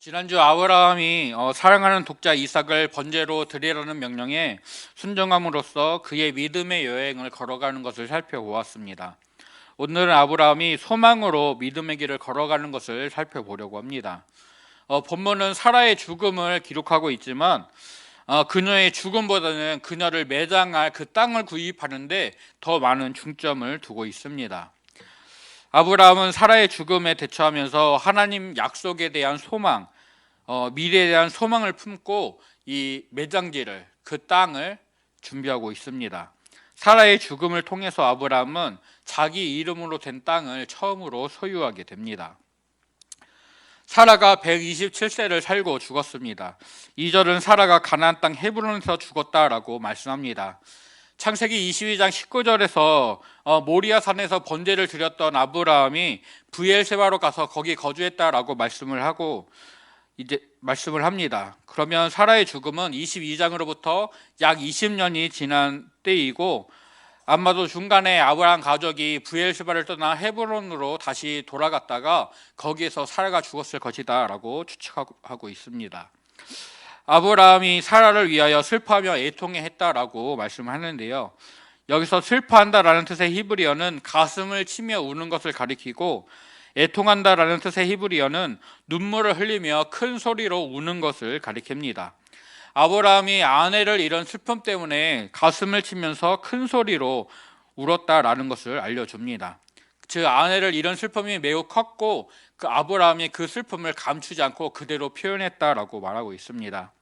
지난주 아브라함이 사랑하는 독자 이삭을 번제로 드리라는 명령에 순종함으로써 그의 믿음의 여행을 걸어가는 것을 살펴보았습니다. 오늘은 아브라함이 소망으로 믿음의 길을 걸어가는 것을 살펴보려고 합니다. 본문은 사라의 죽음을 기록하고 있지만 그녀의 죽음보다는 그녀를 매장할 그 땅을 구입하는데 더 많은 중점을 두고 있습니다. 아브라함은 사라의 죽음에 대처하면서 하나님 약속에 대한 소망, 미래에 대한 소망을 품고 이 매장지를, 그 땅을 준비하고 있습니다. 사라의 죽음을 통해서 아브라함은 자기 이름으로 된 땅을 처음으로 소유하게 됩니다. 사라가 127세를 살고 죽었습니다. 2절은 사라가 가나안 땅 헤브론에서 죽었다라고 말씀합니다. 창세기 22장 19절에서 모리아 산에서 번제를 드렸던 아브라함이 브엘세바로 가서 거기 거주했다라고 말씀을 합니다. 그러면 사라의 죽음은 22장으로부터 약 20년이 지난 때이고 아마도 중간에 아브라함 가족이 브엘세바를 떠나 헤브론으로 다시 돌아갔다가 거기에서 사라가 죽었을 것이다 라고 추측하고 있습니다. 아브라함이 사라를 위하여 슬퍼하며 애통해 했다라고 말씀하는데요. 여기서 슬퍼한다라는 뜻의 히브리어는 가슴을 치며 우는 것을 가리키고, 애통한다라는 뜻의 히브리어는 눈물을 흘리며 큰 소리로 우는 것을 가리킵니다. 아브라함이 아내를 잃은 슬픔 때문에 가슴을 치면서 큰 소리로 울었다라는 것을 알려줍니다. 즉 아내를 잃은 슬픔이 매우 컸고 그 아브라함이 그 슬픔을 감추지 않고 그대로 표현했다라고 말하고 있습니다.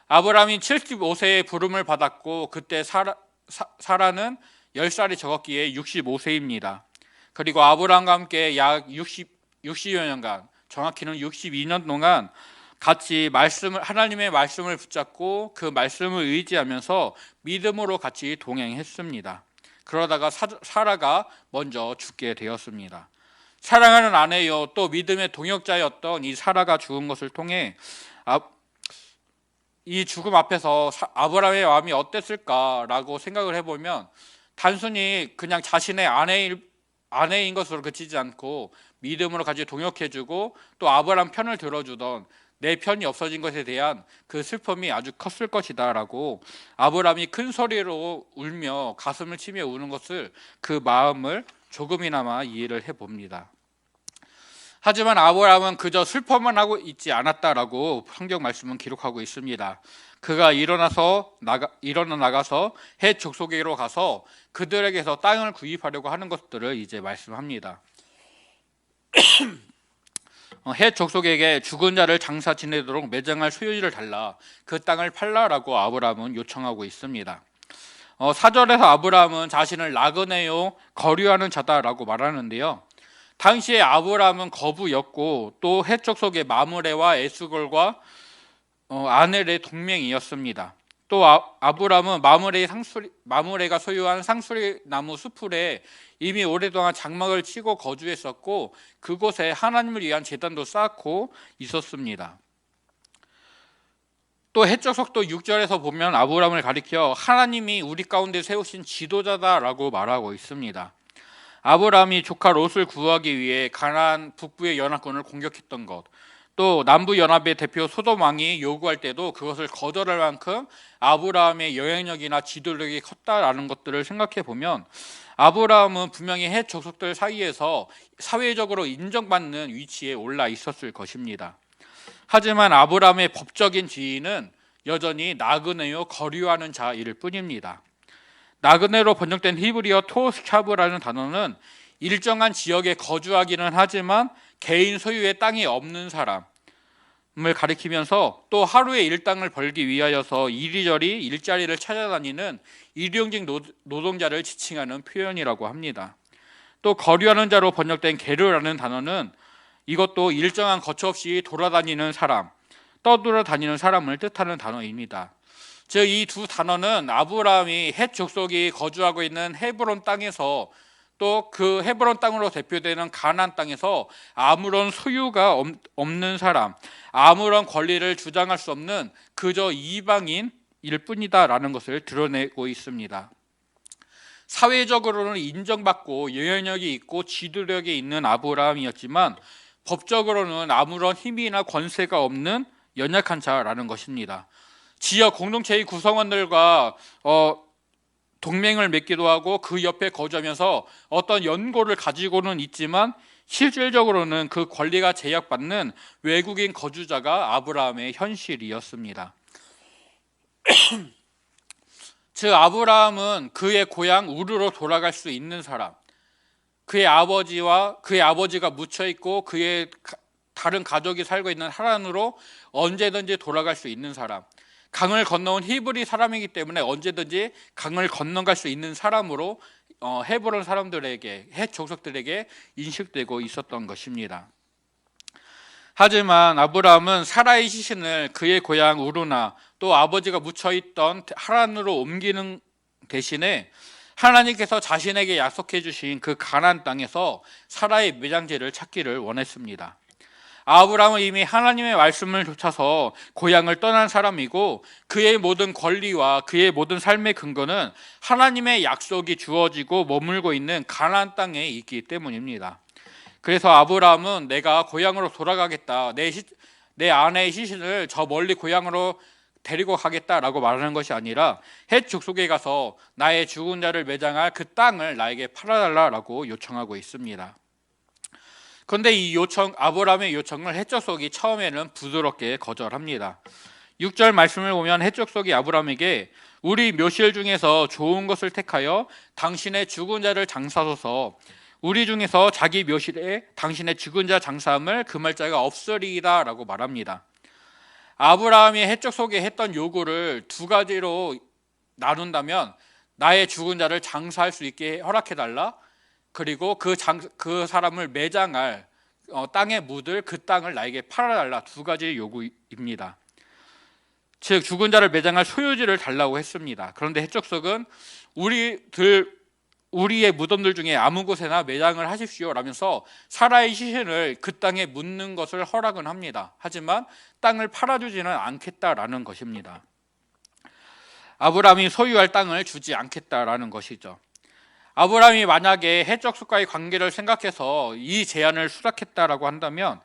아브라함이 75세의 부름을 받았고 그때 사라는 10살이 적었기에 65세입니다. 그리고 아브라함과 함께 약 60여 년간, 정확히는 62년 동안 같이 하나님의 말씀을 붙잡고 그 말씀을 의지하면서 믿음으로 같이 동행했습니다. 그러다가 사라가 먼저 죽게 되었습니다. 사랑하는 아내요 또 믿음의 동역자였던 이 사라가 죽은 것을 통해 이 죽음 앞에서 아브라함의 마음이 어땠을까라고 생각을 해보면 단순히 그냥 자신의 아내인 것으로 그치지 않고 믿음으로 같이 동역해주고 또 아브라함 편을 들어주던 내 편이 없어진 것에 대한 그 슬픔이 아주 컸을 것이다 라고 아브라함이 큰 소리로 울며 가슴을 치며 우는 것을, 그 마음을 조금이나마 이해를 해봅니다. 하지만 아브라함은 그저 슬퍼만 하고 있지 않았다라고 성경 말씀은 기록하고 있습니다. 그가 일어나 나가서 헷 족속에게로 가서 그들에게서 땅을 구입하려고 하는 것들을 이제 말씀합니다. 헷 족속에게 죽은 자를 장사 지내도록 매장할 소유지를 달라, 그 땅을 팔라라고 아브라함은 요청하고 있습니다. 4절에서 아브라함은 자신을 나그네요 거류하는 자다라고 말하는데요. 당시에 아브라함은 거부였고 또 헷 족속의 마므레와 에스골과 아넬의 동맹이었습니다. 또 아브라함은 마므레가 소유한 상수리 나무 숲풀에 이미 오랫동안 장막을 치고 거주했었고 그곳에 하나님을 위한 제단도 쌓고 있었습니다. 또 헷 족속도 6절에서 보면 아브라함을 가리켜 하나님이 우리 가운데 세우신 지도자다라고 말하고 있습니다. 아브라함이 조카 롯을 구하기 위해 가나안 북부의 연합군을 공격했던 것, 또 남부 연합의 대표 소돔 왕이 요구할 때도 그것을 거절할 만큼 아브라함의 영향력이나 지도력이 컸다라는 것들을 생각해 보면 아브라함은 분명히 헷 족속들 사이에서 사회적으로 인정받는 위치에 올라 있었을 것입니다. 하지만 아브라함의 법적인 지위는 여전히 나그네요 거류하는 자일 뿐입니다. 나그네로 번역된 히브리어 토스캬브라는 단어는 일정한 지역에 거주하기는 하지만 개인 소유의 땅이 없는 사람을 가리키면서 또 하루의 일당을 벌기 위하여서 이리저리 일자리를 찾아다니는 일용직 노동자를 지칭하는 표현이라고 합니다. 또 거류하는 자로 번역된 게르라는 단어는 이것도 일정한 거처 없이 돌아다니는 사람, 떠돌아다니는 사람을 뜻하는 단어입니다. 즉 이 두 단어는 아브라함이 헷 족속이 거주하고 있는 헤브론 땅에서 또 그 헤브론 땅으로 대표되는 가나안 땅에서 아무런 소유가 없는 사람, 아무런 권리를 주장할 수 없는 그저 이방인일 뿐이다라는 것을 드러내고 있습니다. 사회적으로는 인정받고 영향력이 있고 지도력이 있는 아브라함이었지만 법적으로는 아무런 힘이나 권세가 없는 연약한 자라는 것입니다. 지역 공동체의 구성원들과 동맹을 맺기도 하고 그 옆에 거주하면서 어떤 연고를 가지고는 있지만 실질적으로는 그 권리가 제약받는 외국인 거주자가 아브라함의 현실이었습니다. 즉 아브라함은 그의 고향 우르로 돌아갈 수 있는 사람, 그의 아버지가 묻혀 있고 그의 다른 가족이 살고 있는 하란으로 언제든지 돌아갈 수 있는 사람, 강을 건너온 히브리 사람이기 때문에 언제든지 강을 건너갈 수 있는 사람으로 헤브론 사람들에게, 헷 족속들에게 인식되고 있었던 것입니다. 하지만 아브라함은 사라의 시신을 그의 고향 우르나 또 아버지가 묻혀있던 하란으로 옮기는 대신에 하나님께서 자신에게 약속해 주신 그 가나안 땅에서 사라의 매장지를 찾기를 원했습니다. 아브라함은 이미 하나님의 말씀을 쫓아서 고향을 떠난 사람이고 그의 모든 권리와 그의 모든 삶의 근거는 하나님의 약속이 주어지고 머물고 있는 가나안 땅에 있기 때문입니다. 그래서 아브라함은 내가 고향으로 돌아가겠다, 내 아내의 시신을 저 멀리 고향으로 데리고 가겠다라고 말하는 것이 아니라 헷 족속에 가서 나의 죽은 자를 매장할 그 땅을 나에게 팔아달라고 요청하고 있습니다. 그런데 이 아브라함의 요청을 헷 족속이 처음에는 부드럽게 거절합니다. 6절 말씀을 보면 헷 족속이 아브라함에게 우리 묘실 중에서 좋은 것을 택하여 당신의 죽은 자를 장사소서, 우리 중에서 자기 묘실에 당신의 죽은 자 장사함을 금할 자가 없으리이다 라고 말합니다. 아브라함이 헷 족속에 했던 요구를 두 가지로 나눈다면 나의 죽은 자를 장사할 수 있게 허락해달라, 그리고 그 사람을 매장할 땅에 묻을 그 땅을 나에게 팔아달라, 두 가지 요구입니다. 즉 죽은 자를 매장할 소유지를 달라고 했습니다. 그런데 헷 족속은 우리의 무덤들 중에 아무 곳에나 매장을 하십시오 라면서 사라의 시신을 그 땅에 묻는 것을 허락은 합니다. 하지만 땅을 팔아주지는 않겠다라는 것입니다. 아브라함이 소유할 땅을 주지 않겠다라는 것이죠. 아브라함이 만약에 헷 족속과의 관계를 생각해서 이 제안을 수락했다라고 한다면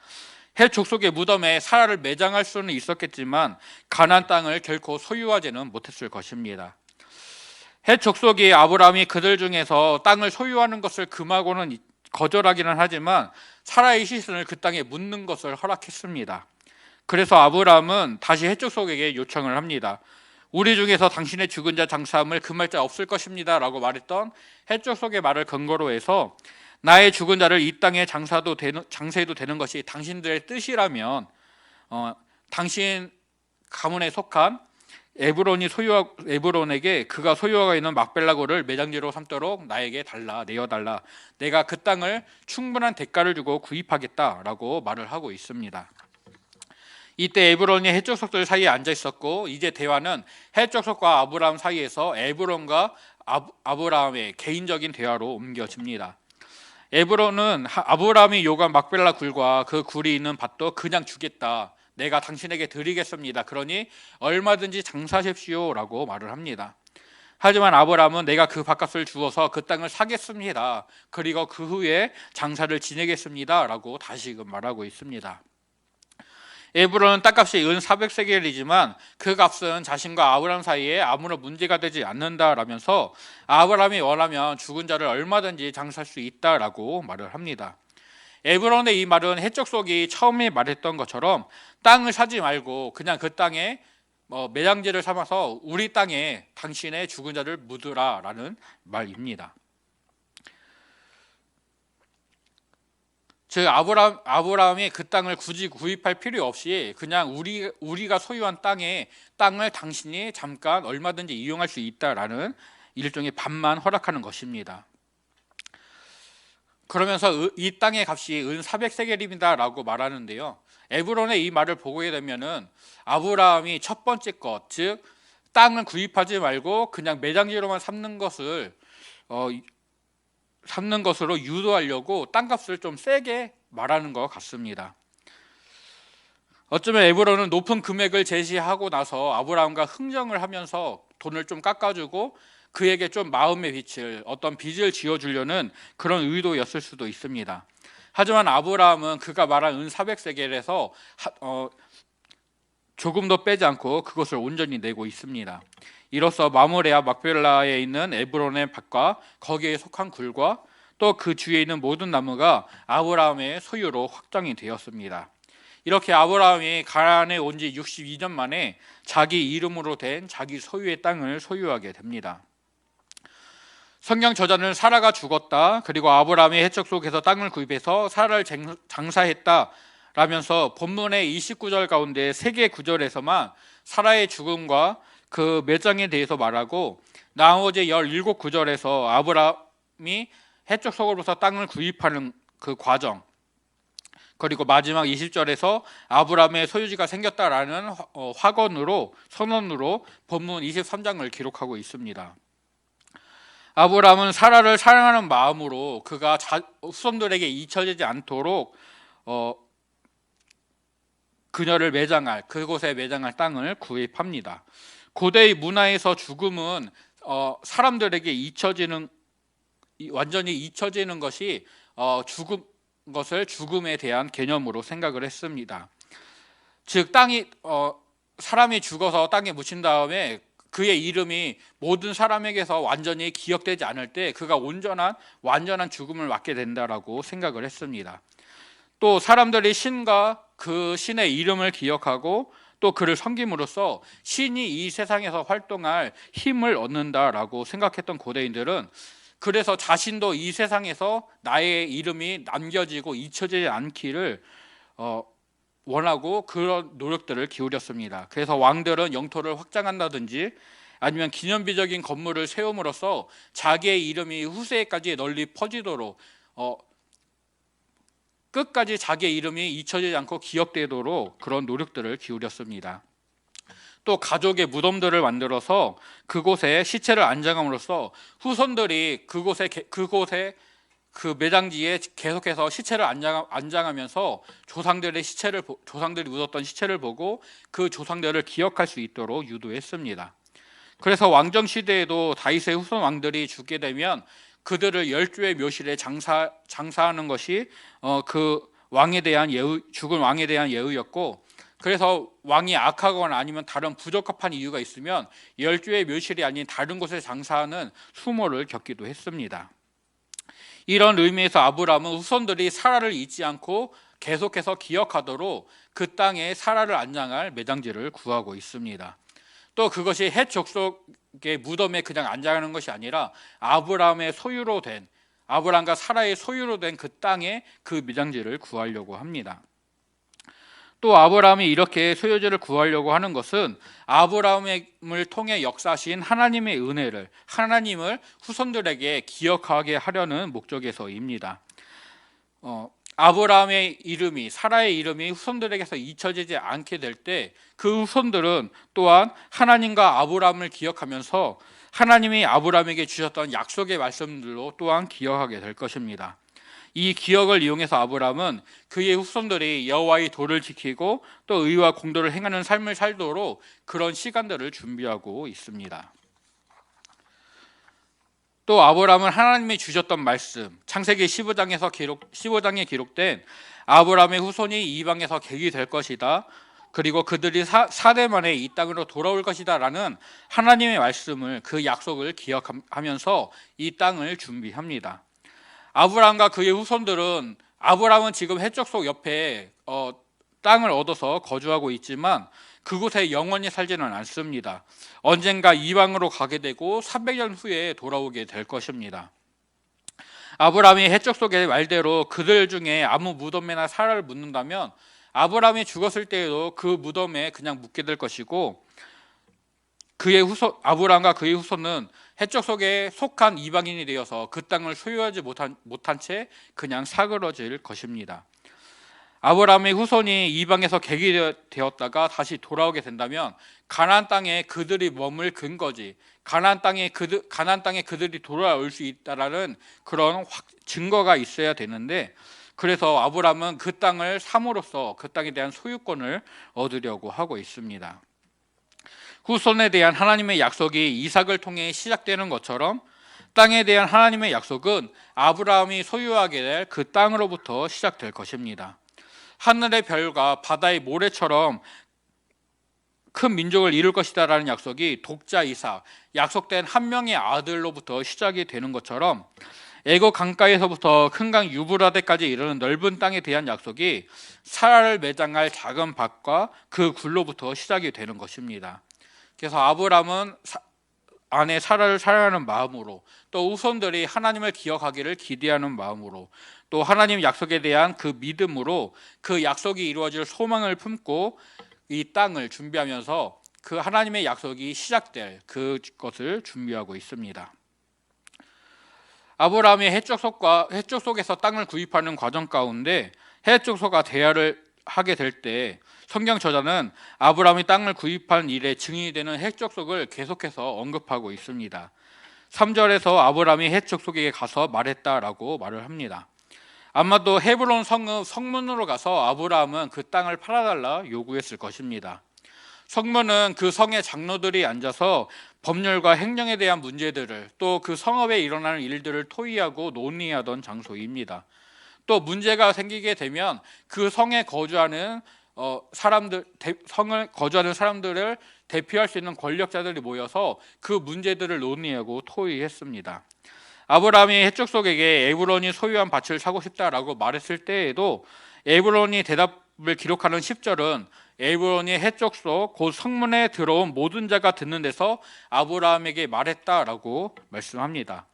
헷 족속의 무덤에 사라를 매장할 수는 있었겠지만 가나안 땅을 결코 소유하지는 못했을 것입니다. 헷 족속이 아브라함이 그들 중에서 땅을 소유하는 것을 금하고는 거절하기는 하지만 사라의 시신을 그 땅에 묻는 것을 허락했습니다. 그래서 아브라함은 다시 헷 족속에게 요청을 합니다. 우리 중에서 당신의 죽은 자 장사함을 금할 자 없을 것입니다 라고 말했던 헷 족속의 말을 근거로 해서 나의 죽은 자를 이 땅에 장사해도 되는 것이 당신들의 뜻이라면 당신 가문에 속한 에브론에게 그가 소유하고 있는 막벨라고를 매장지로 삼도록 나에게 내어달라. 내가 그 땅을 충분한 대가를 주고 구입하겠다라고 말을 하고 있습니다. 이때 에브론이 헷 족속들 사이에 앉아 있었고 이제 대화는 헷 족속과 아브라함 사이에서 에브론과 아브라함의 개인적인 대화로 옮겨집니다. 에브론은 아브라함이 요구한 막벨라 굴과 그 굴이 있는 밭도 그냥 주겠다. 내가 당신에게 드리겠습니다. 그러니 얼마든지 장사하십시오 라고 말을 합니다. 하지만 아브라함은 내가 그 밭값을 주어서 그 땅을 사겠습니다. 그리고 그 후에 장사를 지내겠습니다 라고 다시금 말하고 있습니다. 에브론은 땅값이 은 400세겔이지만 그 값은 자신과 아브라함 사이에 아무런 문제가 되지 않는다라면서 아브라함이 원하면 죽은 자를 얼마든지 장사할 수 있다라고 말을 합니다. 에브론의 이 말은 헷 족속이 처음에 말했던 것처럼 땅을 사지 말고 그냥 그 땅에 매장지를 삼아서 우리 땅에 당신의 죽은 자를 묻으라라는 말입니다. 즉 아브라함이 그 땅을 굳이 구입할 필요 없이 그냥 우리가 소유한 땅을 당신이 잠깐 얼마든지 이용할 수 있다라는 일종의 반만 허락하는 것입니다. 그러면서 이 땅의 값이 은 400세겔입니다 라고 말하는데요. 에브론의 이 말을 보게 되면은 아브라함이 첫 번째 것, 즉 땅을 구입하지 말고 그냥 매장지로만 삼는 것으로 유도하려고 땅값을 좀 세게 말하는 것 같습니다. 어쩌면 에브론은 높은 금액을 제시하고 나서 아브라함과 흥정을 하면서 돈을 좀 깎아주고 그에게 좀 마음의 빚을, 어떤 빚을 지어주려는 그런 의도였을 수도 있습니다. 하지만 아브라함은 그가 말한 은 400세겔에서 조금도 빼지 않고 그것을 온전히 내고 있습니다. 이로써 마므레와 막벨라에 있는 에브론의 밭과 거기에 속한 굴과 또 그 주위에 있는 모든 나무가 아브라함의 소유로 확정이 되었습니다. 이렇게 아브라함이 가나안에 온 지 62년 만에 자기 이름으로 된 자기 소유의 땅을 소유하게 됩니다. 성경 저자는 사라가 죽었다, 그리고 아브라함이 해적 속에서 땅을 구입해서 사라를 장사했다 라면서 본문의 29절 가운데 3개 구절에서만 사라의 죽음과 그 매장에 대해서 말하고, 나머지 17구절에서 아브라함이 해적 속으로서 땅을 구입하는 그 과정, 그리고 마지막 20절에서 아브라함의 소유지가 생겼다라는 확언으로, 선언으로 본문 23장을 기록하고 있습니다. 아브라함은 사라를 사랑하는 마음으로 그가 후손들에게 잊혀지지 않도록 그녀를 그곳에 매장할 땅을 구입합니다. 고대의 문화에서 죽음은 사람들에게 완전히 잊혀지는 것이 것을 죽음에 대한 개념으로 생각을 했습니다. 즉 사람이 죽어서 땅에 묻힌 다음에 그의 이름이 모든 사람에게서 완전히 기억되지 않을 때 그가 완전한 죽음을 맞게 된다라고 생각을 했습니다. 또 사람들이 신과 그 신의 이름을 기억하고 또 그를 섬김으로써 신이 이 세상에서 활동할 힘을 얻는다라고 생각했던 고대인들은, 그래서 자신도 이 세상에서 나의 이름이 남겨지고 잊혀지지 않기를 원하고 그런 노력들을 기울였습니다. 그래서 왕들은 영토를 확장한다든지 아니면 기념비적인 건물을 세움으로써 자기의 이름이 후세까지 널리 퍼지도록 끝까지 자기의 이름이 잊혀지지 않고 기억되도록 그런 노력들을 기울였습니다. 또 가족의 무덤들을 만들어서 그곳에 시체를 안장함으로써 후손들이 그곳에 그 매장지에 계속해서 시체를 안장하면서 조상들이 묻었던 시체를 보고 그 조상들을 기억할 수 있도록 유도했습니다. 그래서 왕정 시대에도 다윗의 후손 왕들이 죽게 되면 그들을 열조의 묘실에 장사하는 것이 그 죽은 왕에 대한 예우였고, 그래서 왕이 악하거나 아니면 다른 부적합한 이유가 있으면 열조의 묘실이 아닌 다른 곳에 장사하는 수모를 겪기도 했습니다. 이런 의미에서 아브라함은 후손들이 사라를 잊지 않고 계속해서 기억하도록 그 땅에 사라를 안장할 매장지를 구하고 있습니다. 또 그것이 헷 족속의 무덤에 그냥 안장하는 것이 아니라 아브라함과 사라의 소유로 된 그 땅에 그 매장지를 구하려고 합니다. 또 아브라함이 이렇게 소유지를 구하려고 하는 것은 아브라함을 통해 역사하신 하나님의 은혜를, 하나님을 후손들에게 기억하게 하려는 목적에서입니다. 아브라함의 이름이, 사라의 이름이 후손들에게서 잊혀지지 않게 될 때 그 후손들은 또한 하나님과 아브라함을 기억하면서 하나님이 아브라함에게 주셨던 약속의 말씀들로 또한 기억하게 될 것입니다. 이 기억을 이용해서 아브라함은 그의 후손들이 여호와의 도를 지키고 또 의와 공도를 행하는 삶을 살도록 그런 시간들을 준비하고 있습니다. 또 아브라함은 하나님이 주셨던 말씀, 창세기 15장에 기록된 아브라함의 후손이 이방에서 객이 될 것이다, 그리고 그들이 4대 만에 이 땅으로 돌아올 것이다 라는 하나님의 말씀을, 그 약속을 기억하면서 이 땅을 준비합니다. 아브라함과 그의 후손들은, 아브라함은 지금 해적 속 옆에 땅을 얻어서 거주하고 있지만 그곳에 영원히 살지는 않습니다. 언젠가 이방으로 가게 되고 300년 후에 돌아오게 될 것입니다. 아브라함이 해적 속의 말대로 그들 중에 아무 무덤에나 사라를 묻는다면 아브라함이 죽었을 때에도 그 무덤에 그냥 묻게 될 것이고, 아브라함과 그의 후손은 해적 속에 속한 이방인이 되어서 그 땅을 소유하지 못한 채 그냥 사그러질 것입니다. 아브라함의 후손이 이방에서 객이 되었다가 다시 돌아오게 된다면 가나안 땅에 그들이 머물 근거지, 가나안 땅에 그들이 돌아올 수 있다라는 그런 증거가 있어야 되는데, 그래서 아브라함은 그 땅을 삼으로써 그 땅에 대한 소유권을 얻으려고 하고 있습니다. 후손에 대한 하나님의 약속이 이삭을 통해 시작되는 것처럼 땅에 대한 하나님의 약속은 아브라함이 소유하게 될 그 땅으로부터 시작될 것입니다. 하늘의 별과 바다의 모래처럼 큰 민족을 이룰 것이다라는 약속이 독자 이삭, 약속된 한 명의 아들로부터 시작이 되는 것처럼 애굽 강가에서부터 큰 강 유브라데까지 이르는 넓은 땅에 대한 약속이 사라를 매장할 작은 밭과 그 굴로부터 시작이 되는 것입니다. 그래서 아브라함은 아내 사라를 사랑하는 마음으로, 또 후손들이 하나님을 기억하기를 기대하는 마음으로, 또 하나님 약속에 대한 그 믿음으로 그 약속이 이루어질 소망을 품고 이 땅을 준비하면서 그 하나님의 약속이 시작될 그것을 준비하고 있습니다. 아브라함이 해쪽 속에서 땅을 구입하는 과정 가운데 해쪽 속과 대화를 하게 될 때 성경 저자는 아브라함이 땅을 구입한 일에 증인이 되는 해쪽 속을 계속해서 언급하고 있습니다. 3절에서 아브라함이 해쪽 속에게 가서 말했다라고 말을 합니다. 아마도 헤브론 성문으로 가서 아브라함은 그 땅을 팔아달라 요구했을 것입니다. 성문은 그 성의 장로들이 앉아서 법률과 행정에 대한 문제들을, 또 그 성읍에 일어나는 일들을 토의하고 논의하던 장소입니다. 또 문제가 생기게 되면 그 성에 거주하는 성을 거주하는 사람들을 대표할 수 있는 권력자들이 모여서 그 문제들을 논의하고 토의했습니다. 아브라함이 해쪽 속에게 에브론이 소유한 밭을 사고 싶다라고 말했을 때에도 에브론이 대답을 기록하는 10절은 에브론이 해쪽 속 곧 성문에 들어온 모든 자가 듣는 데서 아브라함에게 말했다라고 말씀합니다.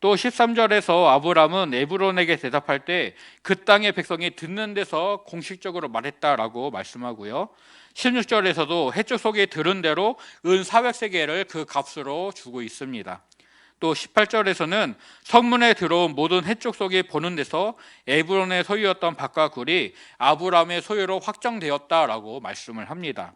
또 13절에서 아브라함은 에브론에게 대답할 때 그 땅의 백성이 듣는 데서 공식적으로 말했다라고 말씀하고요. 16절에서도 해쪽 속에 들은 대로 은 400세겔을 그 값으로 주고 있습니다. 또 18절에서는 성문에 들어온 모든 해쪽 속에 보는 데서 에브론의 소유였던 밭과 굴이 아브라함의 소유로 확정되었다라고 말씀을 합니다.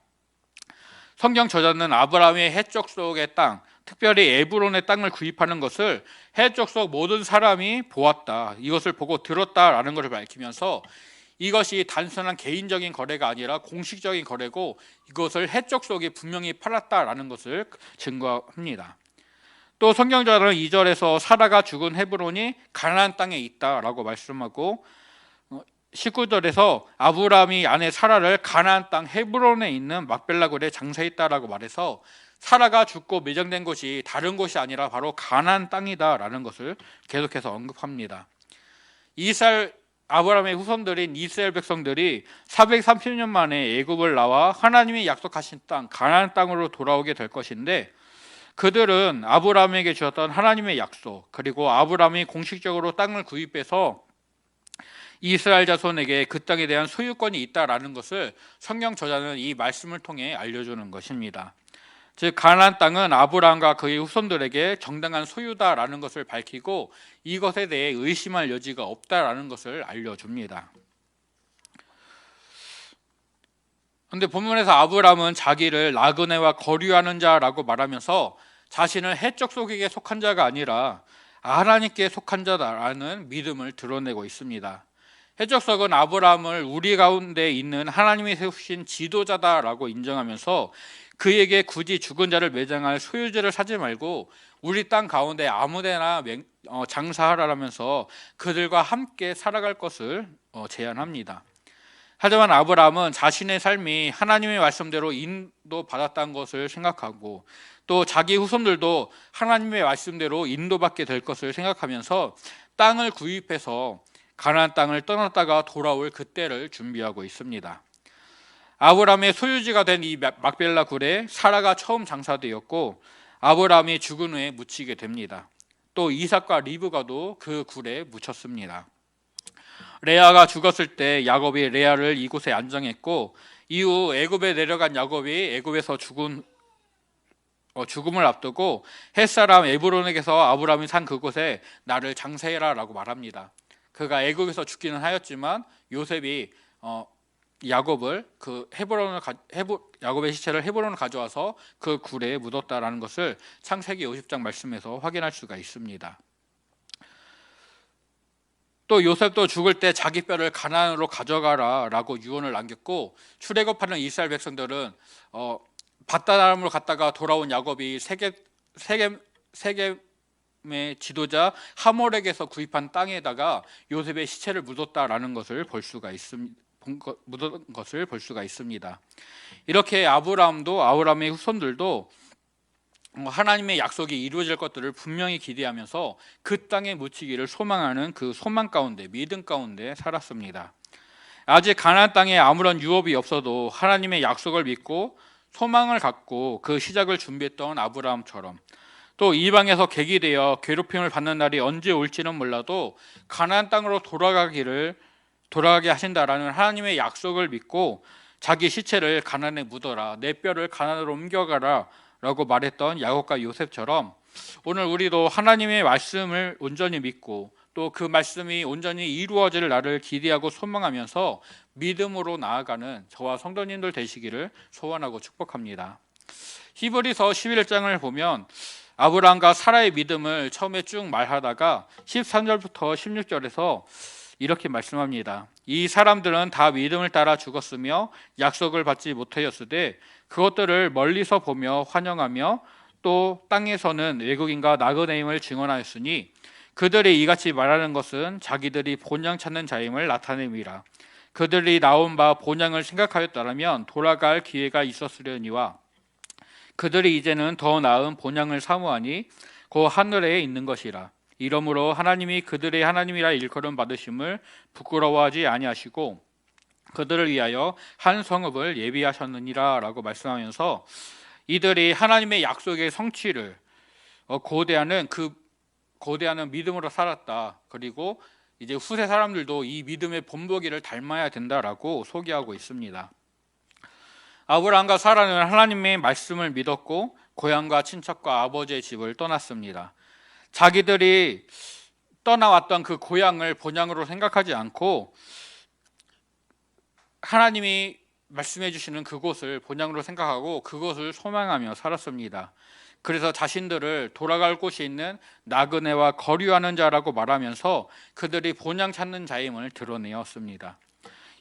성경 저자는 아브라함의 해쪽 속의 땅, 특별히 에브론의 땅을 구입하는 것을 해쪽 속 모든 사람이 보았다, 이것을 보고 들었다라는 것을 밝히면서 이것이 단순한 개인적인 거래가 아니라 공식적인 거래고 이것을 해쪽 속에 분명히 팔았다라는 것을 증거합니다. 또 성경자는 2절에서 사라가 죽은 헤브론이 가나안 땅에 있다라고 말씀하고 19절에서 아브라함이 아내 사라를 가나안 땅 헤브론에 있는 막벨라 굴에 장사했다라고 말해서 사라가 죽고 매장된 곳이 다른 곳이 아니라 바로 가나안 땅이다라는 것을 계속해서 언급합니다. 아브라함의 후손들인 이스라엘 백성들이 430년 만에 애굽을 나와 하나님이 약속하신 땅 가나안 땅으로 돌아오게 될 것인데, 그들은 아브라함에게 주었던 하나님의 약속, 그리고 아브라함이 공식적으로 땅을 구입해서 이스라엘 자손에게 그 땅에 대한 소유권이 있다라는 것을 성경 저자는 이 말씀을 통해 알려주는 것입니다. 즉 가나안 땅은 아브라함과 그의 후손들에게 정당한 소유다라는 것을 밝히고 이것에 대해 의심할 여지가 없다라는 것을 알려줍니다. 그런데 본문에서 아브라함은 자기를 나그네와 거류하는 자라고 말하면서 자신을 해적 속에게 속한 자가 아니라 하나님께 속한 자다라는 믿음을 드러내고 있습니다. 해적석은 아브라함을 우리 가운데 있는 하나님이 세우신 지도자다라고 인정하면서 그에게 굳이 죽은 자를 매장할 소유지를 사지 말고 우리 땅 가운데 아무데나 장사하라면서 그들과 함께 살아갈 것을 제안합니다. 하지만 아브라함은 자신의 삶이 하나님의 말씀대로 인도받았다는 것을 생각하고 또 자기 후손들도 하나님의 말씀대로 인도받게 될 것을 생각하면서 땅을 구입해서 가나안 땅을 떠났다가 돌아올 그때를 준비하고 있습니다. 아브라함의 소유지가 된 이 막벨라 굴에 사라가 처음 장사되었고 아브라함이 죽은 후에 묻히게 됩니다. 또 이삭과 리브가도 그 굴에 묻혔습니다. 레아가 죽었을 때 야곱이 레아를 이곳에 안정했고 이후 애굽에 내려간 야곱이 애굽에서 죽음을 앞두고 햇사람 에브론에게서 아브라함이 산 그곳에 나를 장사해라 라고 말합니다. 그가 애굽에서 죽기는 하였지만 요셉이 야곱의 시체를 헤브론을 가져와서 그 굴에 묻었다라는 것을 창세기 50장 말씀에서 확인할 수가 있습니다. 또 요셉도 죽을 때 자기 뼈를 가나안으로 가져가라 라고 유언을 남겼고 출애굽하는 이스라엘 백성들은 밧다람으로 갔다가 돌아온 야곱이 세겜 아브라함의 지도자 하몰에게서 구입한 땅에다가 요셉의 시체를 묻었다라는 것을 볼 수가 있습니다. 이렇게 아브라함의 후손들도 하나님의 약속이 이루어질 것들을 분명히 기대하면서 그 땅에 묻히기를 소망하는 그 소망 가운데, 믿음 가운데 살았습니다. 아직 가나안 땅에 아무런 유업이 없어도 하나님의 약속을 믿고 소망을 갖고 그 시작을 준비했던 아브라함처럼, 또 이방에서 객이 되어 괴롭힘을 받는 날이 언제 올지는 몰라도 가나안 땅으로 돌아가게 하신다라는 하나님의 약속을 믿고 자기 시체를 가나안에 묻어라, 내 뼈를 가나안으로 옮겨가라 라고 말했던 야곱과 요셉처럼 오늘 우리도 하나님의 말씀을 온전히 믿고 또 그 말씀이 온전히 이루어질 날을 기대하고 소망하면서 믿음으로 나아가는 저와 성도님들 되시기를 소원하고 축복합니다. 히브리서 11장을 보면 아브라함과 사라의 믿음을 처음에 쭉 말하다가 13절부터 16절에서 이렇게 말씀합니다. 이 사람들은 다 믿음을 따라 죽었으며 약속을 받지 못하였으되 그것들을 멀리서 보며 환영하며 또 땅에서는 외국인과 나그네임을 증언하였으니 그들이 이같이 말하는 것은 자기들이 본향 찾는 자임을 나타냄이라. 그들이 나온 바 본향을 생각하였다면 돌아갈 기회가 있었으려니와 그들이 이제는 더 나은 본향을 사모하니 그 하늘에 있는 것이라. 이러므로 하나님이 그들의 하나님이라 일컬음 받으심을 부끄러워하지 아니하시고 그들을 위하여 한 성읍을 예비하셨느니라 라고 말씀하면서 이들이 하나님의 약속의 성취를 고대하는 믿음으로 살았다. 그리고 이제 후세 사람들도 이 믿음의 본보기를 닮아야 된다라고 소개하고 있습니다. 아브라함과 사라는 하나님의 말씀을 믿었고 고향과 친척과 아버지의 집을 떠났습니다. 자기들이 떠나왔던 그 고향을 본향으로 생각하지 않고 하나님이 말씀해 주시는 그곳을 본향으로 생각하고 그곳을 소망하며 살았습니다. 그래서 자신들을 돌아갈 곳이 있는 나그네와 거류하는 자라고 말하면서 그들이 본향 찾는 자임을 드러내었습니다.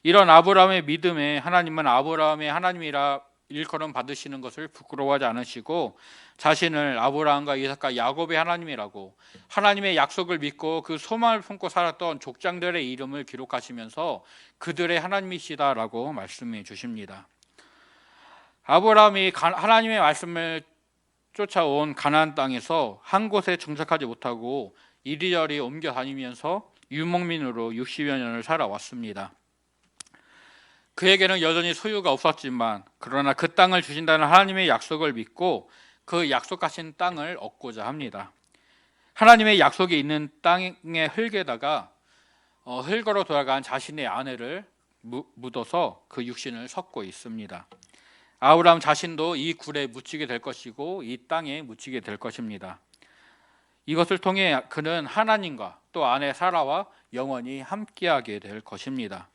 이런 아브라함의 믿음에 하나님은 아브라함의 하나님이라 일컬음 받으시는 것을 부끄러워하지 않으시고 자신을 아브라함과 이삭과 야곱의 하나님이라고, 하나님의 약속을 믿고 그 소망을 품고 살았던 족장들의 이름을 기록하시면서 그들의 하나님이시다라고 말씀해 주십니다. 아브라함이 하나님의 말씀을 쫓아온 가나안 땅에서 한 곳에 정착하지 못하고 이리저리 옮겨 다니면서 유목민으로 60여 년을 살아왔습니다. 그에게는 여전히 소유가 없었지만 그러나 그 땅을 주신다는 하나님의 약속을 믿고 그 약속하신 땅을 얻고자 합니다. 하나님의 약속이 있는 땅의 흙에다가 흙으로 돌아간 자신의 아내를 묻어서 그 육신을 섞고 있습니다. 아브라함 자신도 이 굴에 묻히게 될 것이고 이 땅에 묻히게 될 것입니다. 이것을 통해 그는 하나님과 또 아내 사라와 영원히 함께하게 될 것입니다.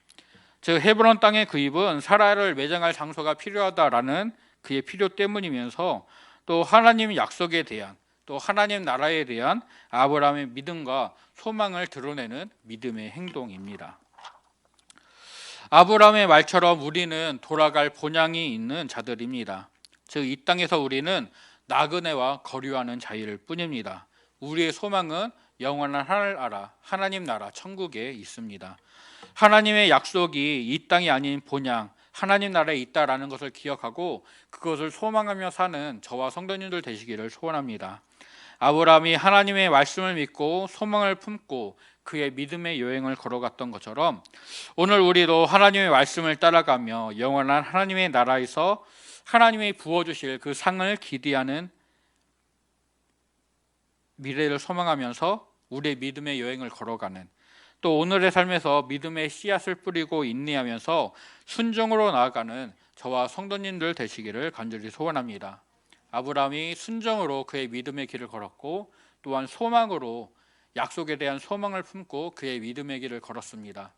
즉 헤브론 땅의 구입은 사라를 매장할 장소가 필요하다라는 그의 필요 때문이면서 또 하나님 약속에 대한, 또 하나님 나라에 대한 아브라함의 믿음과 소망을 드러내는 믿음의 행동입니다. 아브라함의 말처럼 우리는 돌아갈 본향이 있는 자들입니다. 즉 이 땅에서 우리는 나그네와 거류하는 자일 뿐입니다. 우리의 소망은 영원한 하늘나라, 하나님 나라 천국에 있습니다. 하나님의 약속이 이 땅이 아닌 본향, 하나님 나라에 있다라는 것을 기억하고 그것을 소망하며 사는 저와 성도님들 되시기를 소원합니다. 아브라함이 하나님의 말씀을 믿고 소망을 품고 그의 믿음의 여행을 걸어갔던 것처럼 오늘 우리도 하나님의 말씀을 따라가며 영원한 하나님의 나라에서 하나님이 부어주실 그 상을 기대하는 미래를 소망하면서 우리의 믿음의 여행을 걸어가는, 또 오늘의 삶에서 믿음의 씨앗을 뿌리고 인내하면서 순종으로 나아가는 저와 성도님들 되시기를 간절히 소원합니다. 아브라함이 순종으로 그의 믿음의 길을 걸었고 또한 소망으로 약속에 대한 소망을 품고 그의 믿음의 길을 걸었습니다.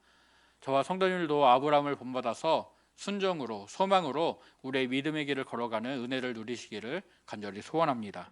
저와 성도님들도 아브라함을 본받아서 순종으로 소망으로 우리의 믿음의 길을 걸어가는 은혜를 누리시기를 간절히 소원합니다.